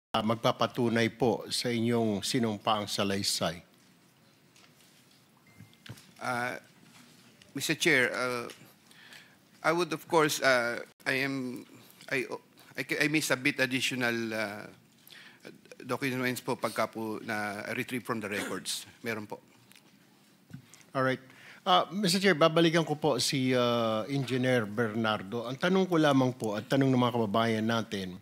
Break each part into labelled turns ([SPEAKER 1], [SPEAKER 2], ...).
[SPEAKER 1] magpapatunay po sa inyong sinumpaang salaysay?
[SPEAKER 2] Mr. Chair, I would of course, I may submit additional documents po pagka po na retrieve from the records. Meron po.
[SPEAKER 1] All right. Mr. Chair, babalikan ko po si Engineer Bernardo. Ang tanong ko lamang po at tanong ng mga kababayan natin,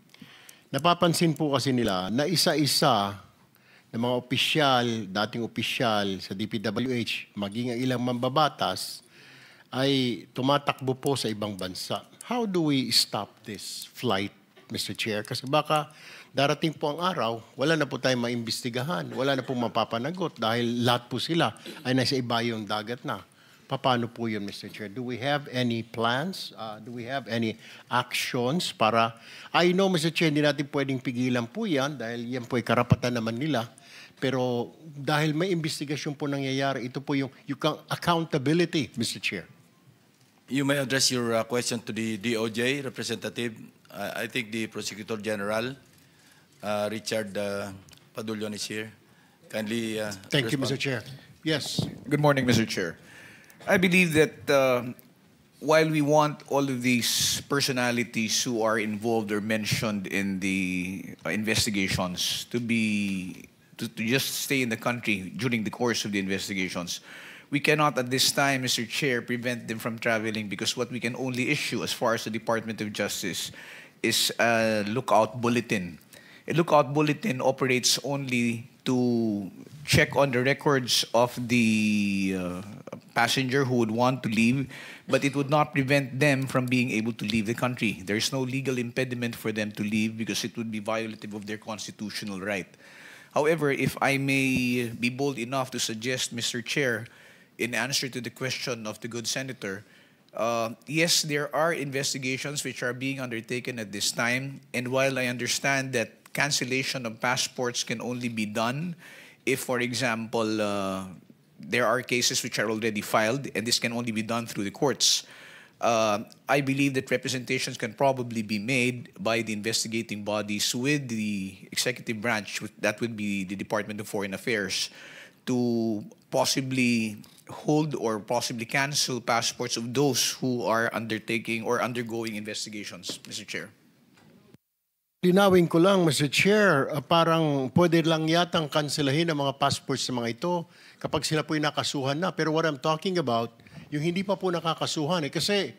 [SPEAKER 1] napapansin po kasi nila na isa-isa ng mga opisyal, dating opisyal sa DPWH, maging ang ilang mambabatas, ay tumatakbo po sa ibang bansa. How do we stop this flight, Mr. Chair? Kasi baka darating po ang araw, wala na po tayong maimbestigahan, wala na po mapapanagot dahil lahat po sila ay nasa ibayong dagat na. Paano po yun, Mr. Chair? Do we have any plans? Do we have any actions para... I know, Mr. Chair, hindi natin pwedeng pigilan po yan dahil yan po ay karapatan naman nila. Pero dahil may investigasyon po nangyayari, ito po yung accountability, Mr. Chair.
[SPEAKER 3] You may address your question to the DOJ representative. I think the Prosecutor General, Richard Padulyon, is here. Kindly
[SPEAKER 1] Thank you,
[SPEAKER 3] respond.
[SPEAKER 1] Mr. Chair. Yes.
[SPEAKER 4] Good morning, Mr. Chair. I believe that while we want all of these personalities who are involved or mentioned in the investigations to just stay in the country during the course of the investigations, we cannot at this time, Mr. Chair, prevent them from traveling because what we can only issue as far as the Department of Justice is a lookout bulletin. A lookout bulletin operates only to check on the records of the passenger who would want to leave, but it would not prevent them from being able to leave the country. There is no legal impediment for them to leave because it would be violative of their constitutional right. However, if I may be bold enough to suggest, Mr. Chair, in answer to the question of the good senator, yes, there are investigations which are being undertaken at this time, and while I understand that cancellation of passports can only be done if, for example, there are cases which are already filed, and this can only be done through the courts. I believe that representations can probably be made by the investigating bodies with the executive branch, that would be the Department of Foreign Affairs, to possibly hold or possibly cancel passports of those who are undertaking or undergoing investigations, Mr. Chair.
[SPEAKER 1] Linawin ko lang, Mr. Chair, parang pwede lang yatang kanselahin ang mga passports ng mga ito kapag sila po'y nakasuhan na. Pero what I'm talking about, yung hindi pa po nakakasuhan. Kasi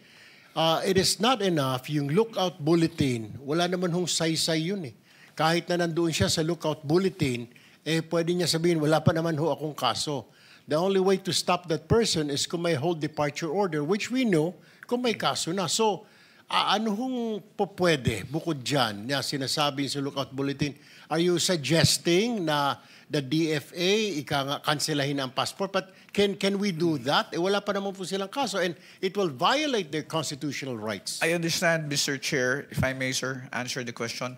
[SPEAKER 1] it is not enough yung lookout bulletin. Wala naman hong saysay yun eh. Kahit na nandoon siya sa lookout bulletin, pwede niya sabihin, wala pa naman ho akong kaso. The only way to stop that person is kung may hold departure order, which we know kung may kaso na. So, ano hong pwede bukod dyan na sinasabi sa lookout bulletin? Are you suggesting na the DFA kanselahin ang passport? But can we do that? Wala pa naman po silang kaso and it will violate their constitutional rights.
[SPEAKER 4] I understand, Mr. Chair, if I may, sir, answer the question.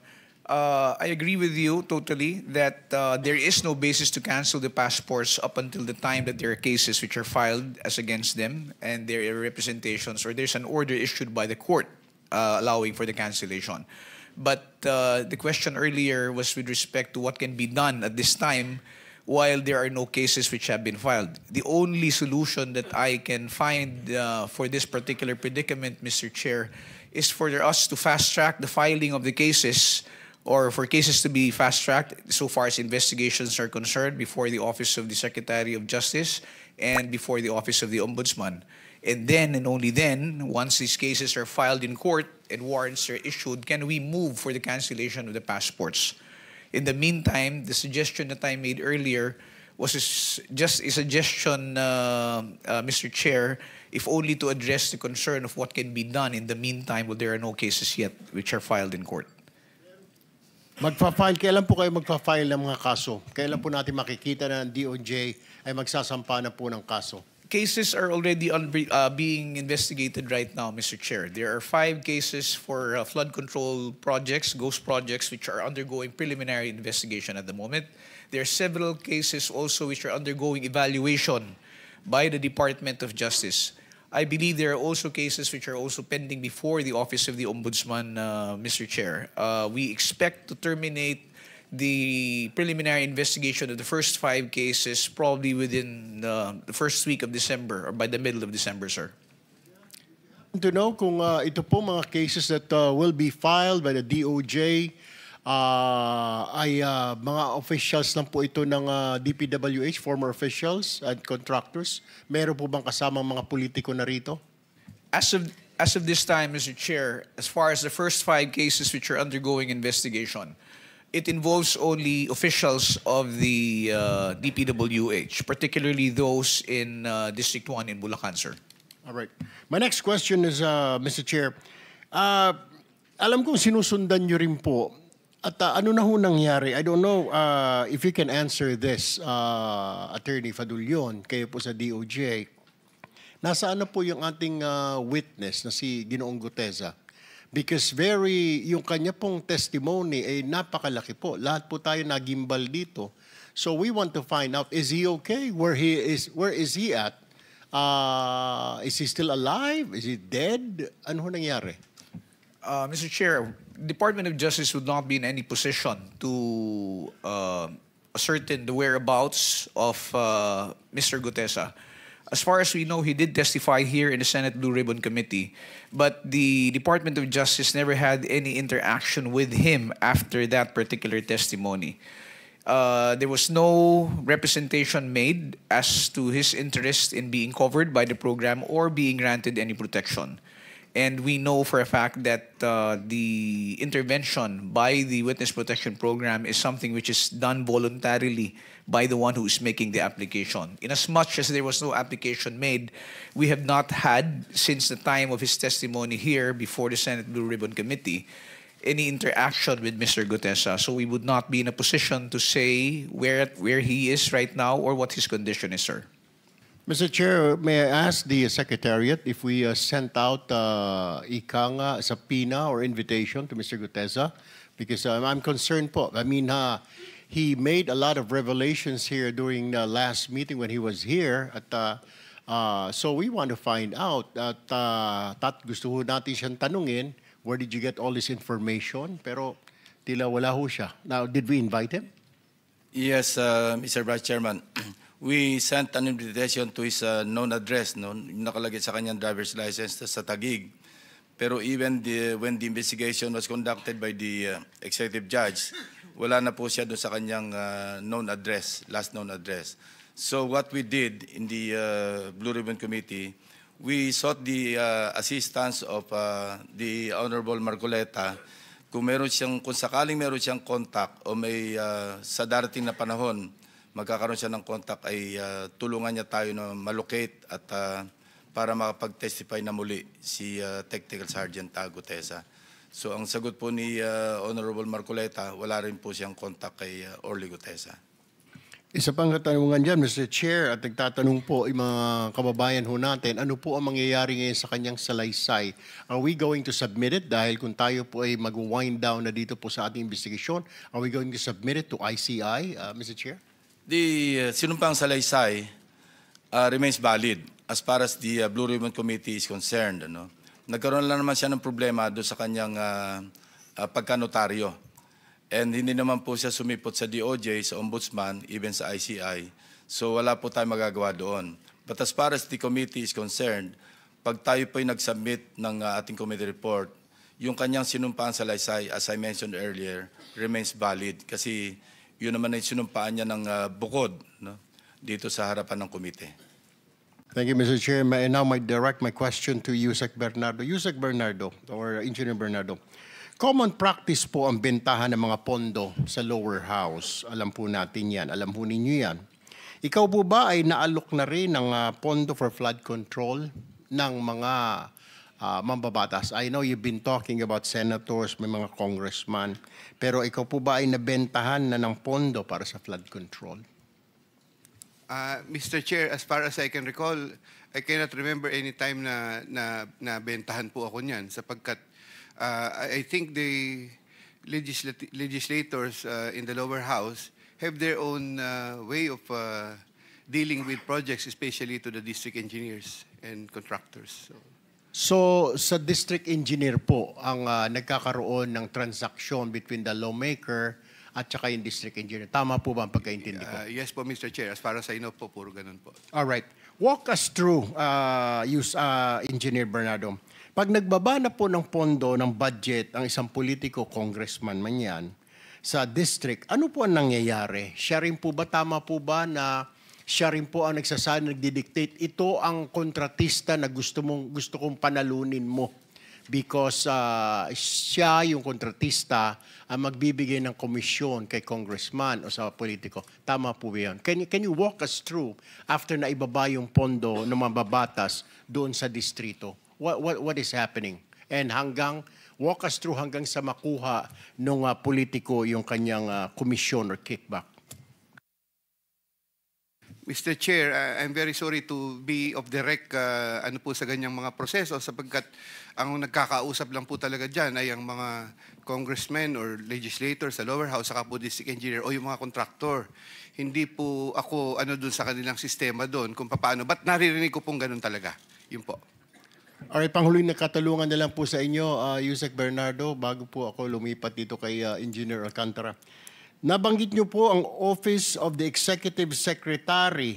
[SPEAKER 4] I agree with you totally that there is no basis to cancel the passports up until the time that there are cases which are filed as against them and there are representations or there's an order issued by the court allowing for the cancellation. But the question earlier was with respect to what can be done at this time while there are no cases which have been filed. The only solution that I can find for this particular predicament, Mr. Chair, is for us to fast-track the filing of the cases or for cases to be fast-tracked so far as investigations are concerned before the Office of the Secretary of Justice and before the Office of the Ombudsman. And then, and only then, once these cases are filed in court and warrants are issued, can we move for the cancellation of the passports. In the meantime, the suggestion that I made earlier was just a suggestion, Mr. Chair, if only to address the concern of what can be done in the meantime while there are no cases yet which are filed in court.
[SPEAKER 1] Kailan po kayo magpa-file ng mga kaso? Kailan po natin makikita na ang DOJ ay magsasampa na po ng kaso?
[SPEAKER 4] Cases are already being investigated right now, Mr. Chair. There are 5 cases for flood control projects, ghost projects, which are undergoing preliminary investigation at the moment. There are several cases also which are undergoing evaluation by the Department of Justice. I believe there are also cases which are also pending before the Office of the Ombudsman, Mr. Chair. We expect to terminate the preliminary investigation of the first 5 cases probably within the first week of December or by the middle of December, sir.
[SPEAKER 1] To know kung ito po mga cases that will be filed by the DOJ ay mga officials lang po ito ng DPWH, former officials and contractors. Meron po bang kasamang mga politiko na rito?
[SPEAKER 4] As of this time, Mr. Chair, as far as the first 5 cases which are undergoing investigation, it involves only officials of the DPWH, particularly those in District 1 in Bulacan, sir.
[SPEAKER 1] All right. My next question is, Mr. Chair, alam kong sinusundan nyo rin po. At ano na ho nangyari? I don't know if you can answer this, Attorney Fadulion, kayo po sa DOJ. Nasaan na po yung ating witness na si Ginoong Gutesa? Because yung kanya pong testimony ay napakalaki po. Lahat po tayo nagimbal dito. So we want to find out, is he okay? Where is he at? Is he still alive? Is he dead? Ano ho nangyari?
[SPEAKER 4] Mr. Chair, Department of Justice would not be in any position to ascertain the whereabouts of Mr. Gutesa. As far as we know, he did testify here in the Senate Blue Ribbon Committee, but the Department of Justice never had any interaction with him after that particular testimony. There was no representation made as to his interest in being covered by the program or being granted any protection. And we know for a fact that the intervention by the Witness Protection Program is something which is done voluntarily by the one who is making the application. Inasmuch as there was no application made, we have not had, since the time of his testimony here before the Senate Blue Ribbon Committee, any interaction with Mr. Gutesa. So we would not be in a position to say where he is right now or what his condition is, sir.
[SPEAKER 1] Mr. Chair, may I ask the Secretariat if we sent out ikanga subpoena or invitation to Mr. Gutesa? Because I'm concerned po. I mean, he made a lot of revelations here during the last meeting when he was here. So we want to find out at gusto ho natin siyang tanungin, where did you get all this information? Pero tila wala ho siya. Now, did we invite him?
[SPEAKER 3] Yes, Mr. Vice Chairman. We sent an invitation to his known address, no? Nakalagay sa kanyang driver's license sa Taguig. Pero even when the investigation was conducted by the executive judge, wala na po siya doon sa kanyang known address, last known address. So what we did in the Blue Ribbon Committee, we sought the assistance of the Honorable Marcoleta kung sakaling meron siyang contact o may sa darating na panahon magkakaroon siya ng contact ay tulungan niya tayo na malocate at para makapag-testify na muli si Technical Sergeant Gutesa. So ang sagot po ni Honorable Marcoleta, wala rin po siyang contact kay Orly Gutesa.
[SPEAKER 1] Isa pang katanungan dyan, Mr. Chair, at nagtatanong po yung mga kababayan ho natin, ano po ang mangyayari ngayon sa kanyang salaysay? Are we going to submit it? Dahil kung tayo po ay mag-wind down na dito po sa ating investigation, are we going to submit it to ICI, Mr. Chair?
[SPEAKER 3] The sinumpang salaysay remains valid as far as the Blue Ribbon Committee is concerned. Ano? Nagkaroon lang naman siya ng problema doon sa kanyang pagkanotaryo. And hindi naman po siya sumipot sa DOJ, sa Ombudsman, even sa ICI. So wala po tayong magagawa doon. But as far as the committee is concerned, pag tayo po ay nag-submit ng ating committee report, yung kanyang sinumpaan salaysay, as I mentioned earlier, remains valid. Kasi yun naman ay sinumpaan niya ng bukod, no? Dito sa harapan ng komite.
[SPEAKER 1] Thank you, Mr. Chair. And now I direct my question to Yusek Bernardo. Yusek Bernardo, or Engineer Bernardo. Common practice po ang bentahan ng mga pondo sa lower house. Alam po natin yan. Alam po ninyo yan. Ikaw po ba ay naalok na rin ng pondo for flood control ng mga mambabatas? I know you've been talking about senators, may mga congressman. Pero ikaw po ba ay nabentahan na ng pondo para sa flood control?
[SPEAKER 2] Mr. Chair, as far as I can recall, I cannot remember any time na bentahan po ako niyan sapagkat I think the legislators in the lower house have their own way of dealing with projects, especially to the district engineers and contractors.
[SPEAKER 1] So sa district engineer po ang nagkakaroon ng transaction between the lawmaker at saka yung district engineer. Tama po ba ang pagkaintindi ko?
[SPEAKER 2] Yes po, Mr. Chair. As far as I know po, puro ganun po.
[SPEAKER 1] All right. Walk us through, Engineer Bernardo. Pag nagbaba na po ng pondo, ng budget, ang isang politiko, congressman man yan, sa district, ano po ang nangyayari? Siya rin po ba, tama po ba na siya rin po ang nagsasabi, nagdidictate, ito ang kontratista na gusto kong panalunin mo because siya yung kontratista ang magbibigay ng komisyon kay congressman o sa politiko. Tama po ba yun? Can you walk us through after na ibaba yung pondo ng mababatas doon sa distrito? What is happening? And walk us through hanggang sa makuha ng politiko yung kanyang komisyon or kickback.
[SPEAKER 2] Mr. Chair, I'm very sorry to be off the rec ano po sa ganyang mga proseso sapagkat ang nagkakausap lang po talaga dyan ay ang mga congressmen or legislators sa lower house saka po district engineer o yung mga contractor. Hindi po ako doon sa kanilang sistema doon kung paano. Ba't naririnig ko pong ganun talaga? Yun po.
[SPEAKER 1] Alright, panghuling na katalungan na lang po sa inyo, Yusek Bernardo, bago po ako lumipat dito kay Engineer Alcantara. Nabanggit niyo po ang Office of the Executive Secretary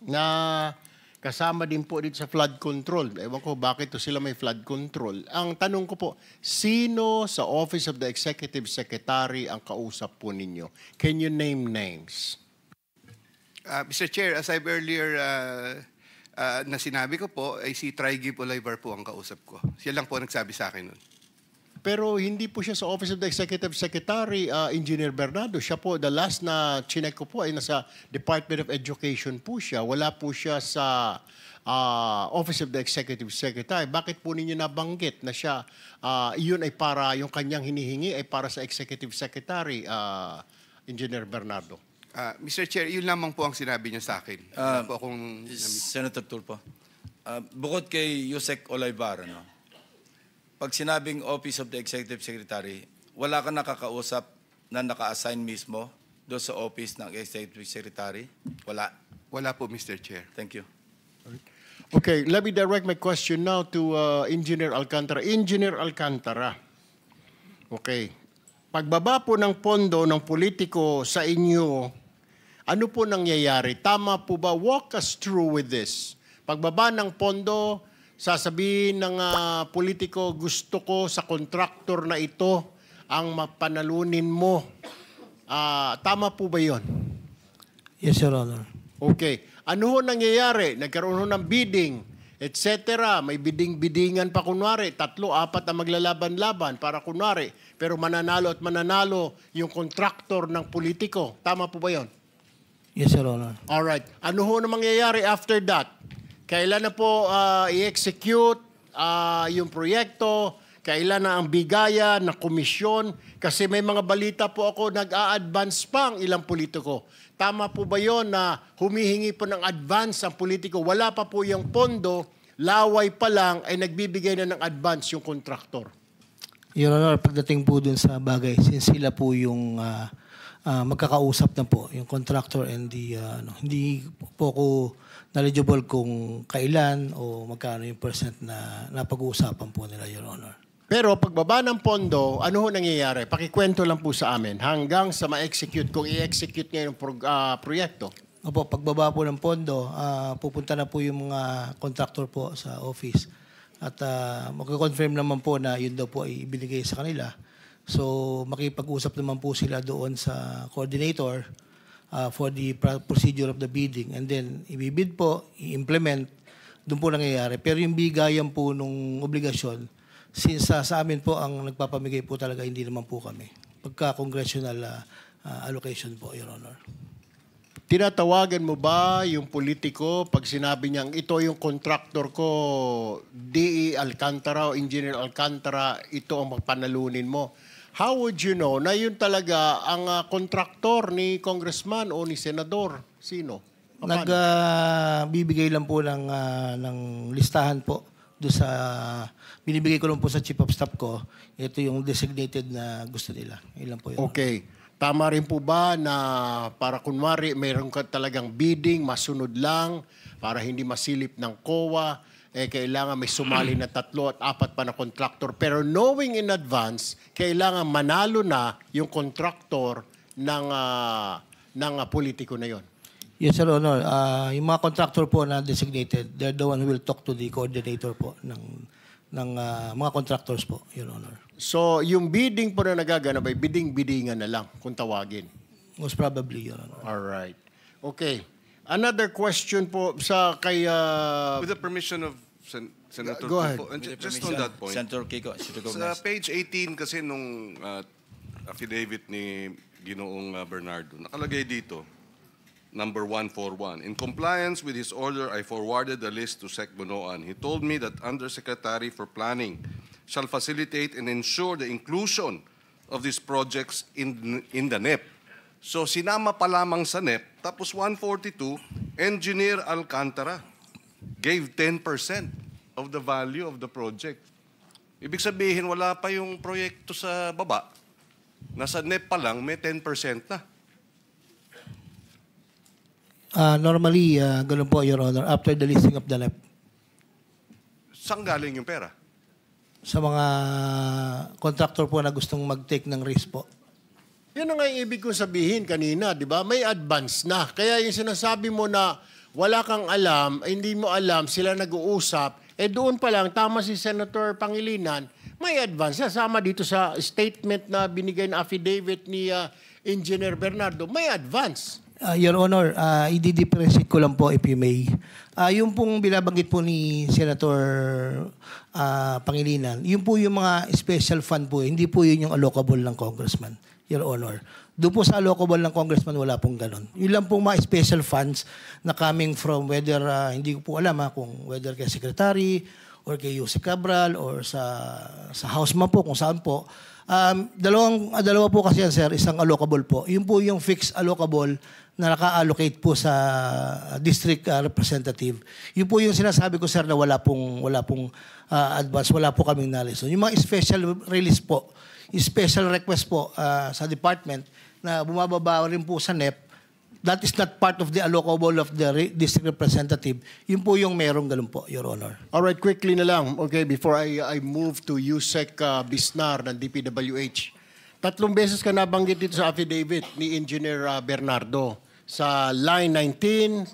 [SPEAKER 1] na kasama din po dito sa flood control. Ewan ko bakit to sila may flood control. Ang tanong ko po, sino sa Office of the Executive Secretary ang kausap po ninyo? Can you name names?
[SPEAKER 2] Mr. Chair, as I've earlier na sinabi ko po, ay si Trigib Olivar po ang kausap ko. Siya lang po nagsabi sa akin nun.
[SPEAKER 1] Pero hindi po siya sa Office of the Executive Secretary, Engineer Bernardo. Siya po, the last na chinek ko po ay nasa Department of Education po siya. Wala po siya sa Office of the Executive Secretary. Bakit po ninyo nabanggit na siya, yun ay para, yung kanyang hinihingi ay para sa Executive Secretary, Engineer Bernardo?
[SPEAKER 2] Mr. Chair, yun lamang po ang sinabi niya sa akin. Po akong...
[SPEAKER 3] Senator Tulfo, bukod kay Yusek Olivar, pag sinabing Office of the Executive Secretary, wala ka nakakausap na naka-assign mismo doon sa Office ng Executive Secretary? Wala?
[SPEAKER 2] Wala po, Mr. Chair.
[SPEAKER 3] Thank you.
[SPEAKER 1] Okay, let me direct my question now to Engineer Alcantara. Engineer Alcantara, okay, pagbaba po ng pondo ng politiko sa inyo, ano po nangyayari? Tama po ba? Walk us through with this. Pagbaba ng pondo, sasabihin ng politiko, gusto ko sa contractor na ito ang mapanalunin mo. Tama po ba yun?
[SPEAKER 5] Yes, Your Honor.
[SPEAKER 1] Okay. Ano ho nangyayari? Nagkaroon ho ng bidding, etc. May bidding-biddingan pa kunwari. 3, 4 ang maglalaban-laban para kunwari. Pero mananalo at mananalo yung contractor ng politiko. Tama po ba yun?
[SPEAKER 5] Yes, Your Honor.
[SPEAKER 1] Alright. Ano ho na mangyayari after that? Kailan na po i-execute yung proyekto? Kailan na ang bigaya na komisyon? Kasi may mga balita po ako, nag-a-advance pa ang ilang politiko. Tama po ba yon na humihingi po ng advance ang politiko? Wala pa po yung pondo, laway pa lang ay nagbibigay na ng advance yung kontraktor.
[SPEAKER 5] Your Honor, pagdating po dun sa bagay, since sila po yung magkakausap na po, yung contractor and the, hindi po ako knowledgeable kung kailan o magkano yung percent na napag-uusapan po nila, Your Honor.
[SPEAKER 1] Pero pagbaba ng pondo, ano ho nangyayari? Pakikwento lang po sa amin hanggang sa ma-execute, kung i-execute ngayon yung proyekto.
[SPEAKER 5] Opo, pagbaba po ng pondo, pupunta na po yung mga contractor po sa office. At mag-confirm naman po na yun daw po ay ibinigay sa kanila. So makipag-usap naman po sila doon sa coordinator for the procedure of the bidding. And then ibibid po, i-implement, doon po nangyayari. Pero yung bigayan po nung obligasyon, since sa amin po ang nagpapamigay po talaga, hindi naman po kami. Pagka-congressional allocation po, Your Honor.
[SPEAKER 1] Tinatawagan mo ba yung politiko pag sinabi niyang ito yung contractor ko, DE Alcantara o Engineer Alcantara, ito ang magpanalunin mo? How would you know na yun talaga ang kontraktor ni congressman o ni senador? Sino?
[SPEAKER 5] Nagbibigay lang po ng listahan po doon sa binibigay ko lang po sa chief of staff ko. Ito yung designated na gusto nila. Ilan po yun.
[SPEAKER 1] Okay. Tama rin po ba na para kunwari mayroon ka talagang bidding, masunod lang para hindi masilip ng COA, kailangan may sumali na 3 at 4 pa na contractor. Pero knowing in advance, kailangan manalo na yung contractor ng politiko na yon.
[SPEAKER 5] Yes, Your Honor. Yung mga contractor po na designated, they're the one who will talk to the coordinator po ng mga contractors po, Your Honor.
[SPEAKER 1] So, yung bidding po na nagaganap ay bidding-biddingan na lang kung tawagin.
[SPEAKER 5] Most probably, Your Honor.
[SPEAKER 1] All right. Okay. Another question po sa kay...
[SPEAKER 6] With the permission of Senator
[SPEAKER 1] Go ahead.
[SPEAKER 6] Kiko, and just on that point,
[SPEAKER 3] Senator Kiko, should
[SPEAKER 6] sa
[SPEAKER 3] recognize.
[SPEAKER 6] page 18 kasi nung affidavit ni Ginoong Bernardo, nakalagay dito, number 141. In compliance with his order, I forwarded the list to Sec Bonoan. He told me that Undersecretary for Planning shall facilitate and ensure the inclusion of these projects in the NEP. So sinama pa lamang sa NEP, tapos 142, Engineer Alcantara gave 10% of the value of the project. Ibig sabihin, wala pa yung proyekto sa baba. Nasa NEP pa lang, may 10% na.
[SPEAKER 5] Normally, ganun po, Your Honor, after the listing of the NEP,
[SPEAKER 6] Saan galing yung pera?
[SPEAKER 5] sa mga contractor po na gustong mag-take ng risk po.
[SPEAKER 1] Yan ang ibig kong sabihin kanina, di ba? May advance na. Kaya yung sinasabi mo na wala kang alam, hindi mo alam, sila nag-uusap, doon pa lang, tama si Senator Pangilinan, may advance na. Sama dito sa statement na binigay na affidavit ni Engineer Bernardo, may advance.
[SPEAKER 5] Your Honor, i-differentiate ko lang po if you may. Yung pong binabanggit po ni Senator Pangilinan, yun po yung mga special fund po, hindi po yun yung allocable ng congressman, Your Honor. Doon po sa allocable ng congressman, wala pong ganon. Yun lang pong mga special funds na coming from whether, hindi ko po alam kung whether kay Secretary or kay Yusek Cabral or sa House man po, kung saan po. Dalawa po kasi yan, sir, isang allocable po. Yun po yung fixed allocable na naka-allocate po sa district representative. Yun po yung sinasabi ko, sir, na wala pong advance, wala po kaming knowledge. So, yung mga special release po, special request po sa department na bumababa rin po sa NEP, that is not part of the allocable of the district representative. Yun po yung merong ganun po, Your Honor.
[SPEAKER 1] All right, quickly na lang, okay, before I move to Yusek Bisnar ng DPWH. 3 beses ka nabanggit dito sa affidavit ni Engineer Bernardo. Sa line 19,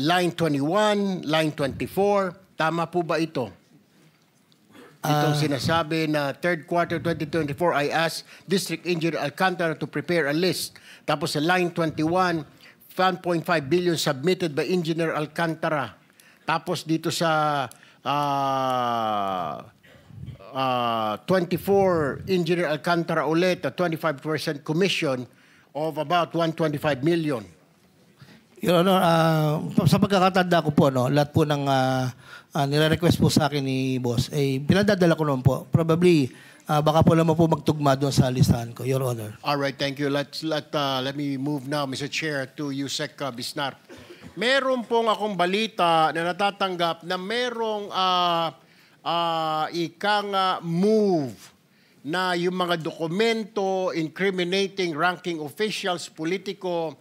[SPEAKER 1] line 21, line 24. Tama po ba ito? Itong sinasabi na third quarter 2024, I asked District Engineer Alcantara to prepare a list. Tapos sa line 21, 1.5 billion submitted by Engineer Alcantara. Tapos dito sa 24, Engineer Alcantara ulit, a 25% commission of about 125 million.
[SPEAKER 5] Your Honor, sa pagkakatanda ko po, no, lahat po ng nire-request po sa akin ni Boss, pinadadala ko naman po. Probably, baka po naman po magtugma doon sa listahan ko, Your Honor.
[SPEAKER 1] All right, thank you. Let me move now, Mr. Chair, to Yusek Bisnar. Meron pong akong balita na natatanggap na merong move na yung mga dokumento incriminating ranking officials, politiko,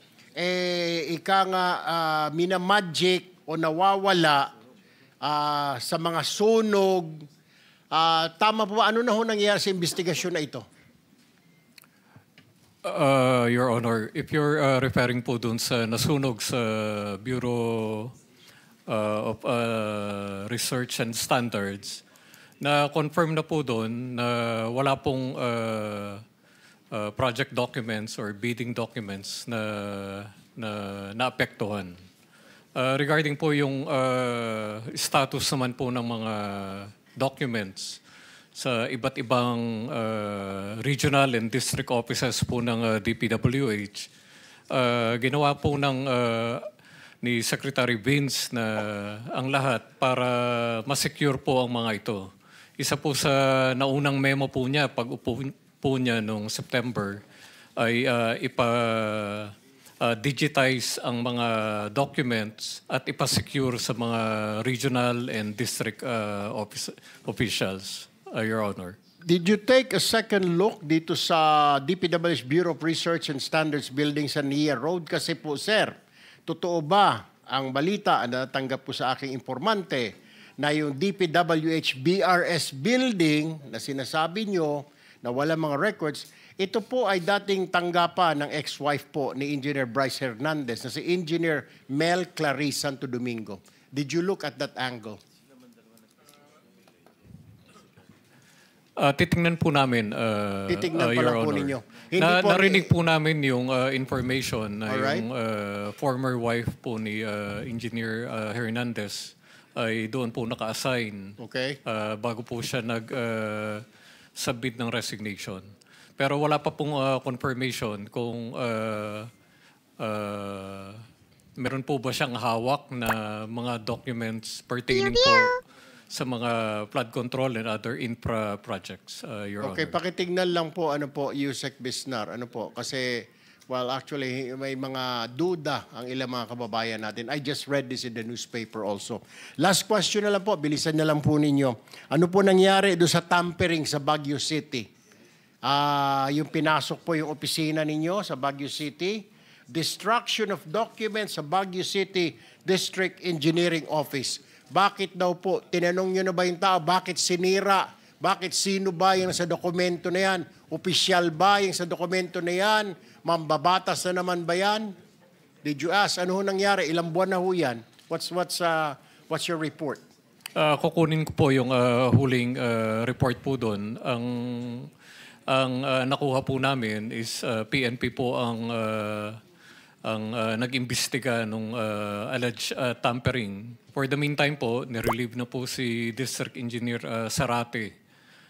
[SPEAKER 1] minamagic o nawawala sa mga sunog. Tama po ba? Ano na ho nangyayari sa investigasyon na ito?
[SPEAKER 7] Your Honor, if you're referring po dun sa nasunog sa Bureau of Research and Standards, na-confirm na po doon na wala pong project documents or bidding documents na naapektuhan. Regarding po yung status naman po ng mga documents sa iba't ibang regional and district offices po ng DPWH, ginawa po ni Secretary Vince na ang lahat para ma-secure po ang mga ito. Isa po sa naunang memo po niya, pag-upo po niya noong September, ay digitize ang mga documents at ipa-secure sa mga regional and district officials, Your Honor.
[SPEAKER 1] Did you take a second look dito sa DPWH Bureau of Research and Standards building sa Nia Road? Kasi po, sir, totoo ba ang balita na natanggap po sa aking informante na yung DPWH BRS building na sinasabi nyo na wala mga records, ito po ay dating tanggapan ng ex-wife po ni Engineer Bryce Hernandez na si Engineer Mel Clarice Santo Domingo. Did you look at that angle?
[SPEAKER 7] Titingnan po namin,
[SPEAKER 1] Titingnan pa
[SPEAKER 7] Your
[SPEAKER 1] lang po
[SPEAKER 7] Honor.
[SPEAKER 1] ninyo. Hindi po
[SPEAKER 7] narinig po namin yung information na
[SPEAKER 1] Alright.
[SPEAKER 7] yung former wife po ni Engineer Hernandez ay doon po naka-assign
[SPEAKER 1] Okay.
[SPEAKER 7] bago po siya nag-submit ng resignation. Pero wala pa pong confirmation kung meron po ba siyang hawak na mga documents pertaining po sa mga flood control and other infra projects, Your
[SPEAKER 1] Okay,
[SPEAKER 7] Honor.
[SPEAKER 1] pakitignan lang po, Yusek Bisnar, kasi, well, actually, may mga duda ang ilang mga kababayan natin. I just read this in the newspaper also. Last question na lang po, bilisan na lang po ninyo. Ano po nangyari doon sa tampering sa Baguio City? Yung pinasok po yung opisina ninyo sa Baguio City, destruction of documents sa Baguio City District Engineering Office. Bakit daw po, tinanong nyo na ba yung tao, bakit sinira? Bakit sino ba yung sa dokumento na yan? Opisyal ba yung sa dokumento na yan? Mambabatas na naman ba yan? Did you ask, ano ho nangyari? Ilang buwan na ho yan? What's your report?
[SPEAKER 7] Kukunin ko po yung huling report po doon. Ang nakuha po namin is PNP po ang nag-imbestiga nung alleged tampering. For the meantime po, nirelieve na po si District Engineer Sarate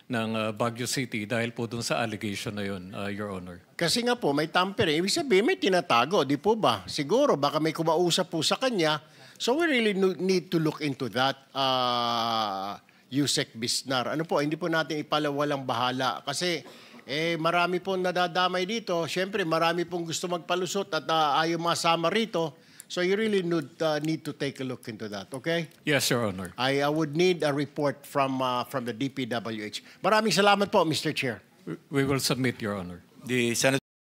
[SPEAKER 7] ng Baguio City dahil po dun sa allegation na yun, Your Honor.
[SPEAKER 1] Kasi nga po, may tampering. Ibig sabihin, may tinatago, di po ba? Siguro, baka may kumausap po sa kanya. So we really need to look into that, Yusek Bisnar. Ano po, hindi po natin ipalawalang bahala. Kasi marami pong nadadamay dito. Siyempre, marami pong gusto magpalusot at ayaw masama rito. So you really need to take a look into that, okay?
[SPEAKER 7] Yes, Your Honor.
[SPEAKER 1] I would need a report from the DPWH. Maraming salamat po, Mr. Chair.
[SPEAKER 7] We will submit, Your Honor.
[SPEAKER 3] The Senate